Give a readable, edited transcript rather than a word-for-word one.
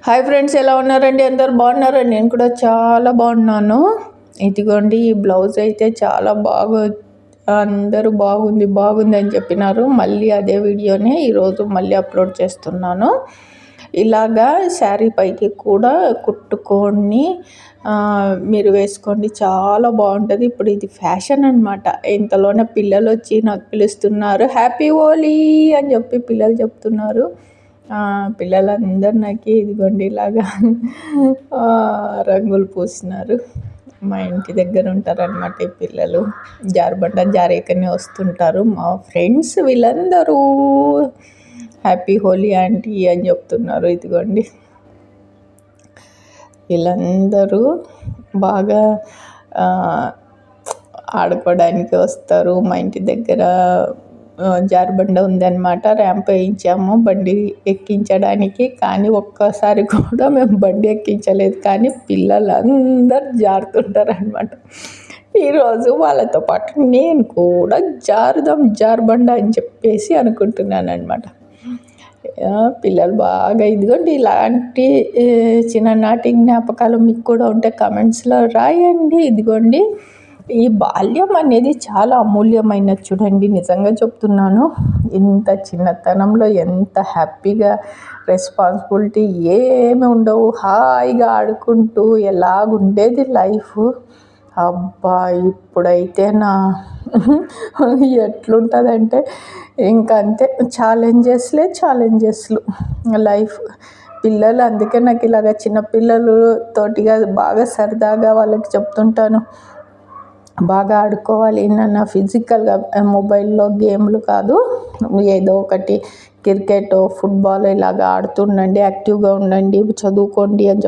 Hi friends, ఎలా ఉన్నారండి? అందరు బాగున్నారండి? నేను కూడా చాలా బాగున్నాను. ఇదిగోండి, ఈ బ్లౌజ్ అయితే చాలా అందరూ బాగుంది అని చెప్పినారు. మళ్ళీ అదే వీడియోని ఈరోజు మళ్ళీ అప్లోడ్ చేస్తున్నాను. ఇలాగా శారీ పైకి కూడా కుట్టుకొని మీరు వేసుకోండి, చాలా బాగుంటుంది. ఇప్పుడు ఇది ఫ్యాషన్ అనమాట. ఇంతలోనే పిల్లలు వచ్చి నాకు పిలుస్తున్నారు, హ్యాపీ హోలీ అని చెప్పి పిల్లలు చెప్తున్నారు. పిల్లలందరూ నాకు ఇదిగోండి ఇలాగా రంగులు పూసినారు. మా ఇంటి దగ్గర ఉంటారనమాట ఈ పిల్లలు. జారుబండ జారేకనే వస్తుంటారు మా ఫ్రెండ్స్. వీళ్ళందరూ హ్యాపీ హోలీ ఆంటీ అని చెప్తున్నారు. ఇదిగోండి, వీళ్ళందరూ బాగా ఆడుకోవడానికి వస్తారు. మా ఇంటి దగ్గర జారుబండ ఉందన్నమాట. ర్యాంప్ వేయించాము బండి ఎక్కించడానికి, కానీ ఒక్కసారి కూడా మేము బండి ఎక్కించలేదు. కానీ పిల్లలందరూ జారుతుంటారు అనమాట. ఈరోజు వాళ్ళతో పాటు నేను కూడా జారుబండ అని చెప్పేసి అనుకుంటున్నాను అనమాట. పిల్లలు బాగా ఇదిగోండి, ఇలాంటి చిన్ననాటి జ్ఞాపకాలు మీకు కూడా ఉంటే కమెంట్స్లో రాయండి. ఇదిగోండి, ఈ బాల్యం అనేది చాలా అమూల్యమైనది. చూడండి, నిజంగా చెప్తున్నాను. ఇంత చిన్నతనంలో ఎంత హ్యాపీగా, రెస్పాన్సిబిలిటీ ఏమి ఉండవు, హాయిగా ఆడుకుంటూ ఎలాగుండేది లైఫ్. అబ్బా, ఇప్పుడైతే ఎట్లుంటుందంటే ఇంకా అంతే, ఛాలెంజెస్లు లైఫ్. పిల్లలు, అందుకే నాకు ఇలాగ చిన్నపిల్లలు తోటిగా బాగా సరదాగా వాళ్ళకి చెప్తుంటాను, బాగా ఆడుకోవాలి నాన్న, ఫిజికల్గా, మొబైల్లో గేమ్లు కాదు, ఏదో ఒకటి క్రికెట్, ఫుట్బాల్ ఇలాగ ఆడుతుండండి, యాక్టివ్గా ఉండండి, చదువుకోండి అని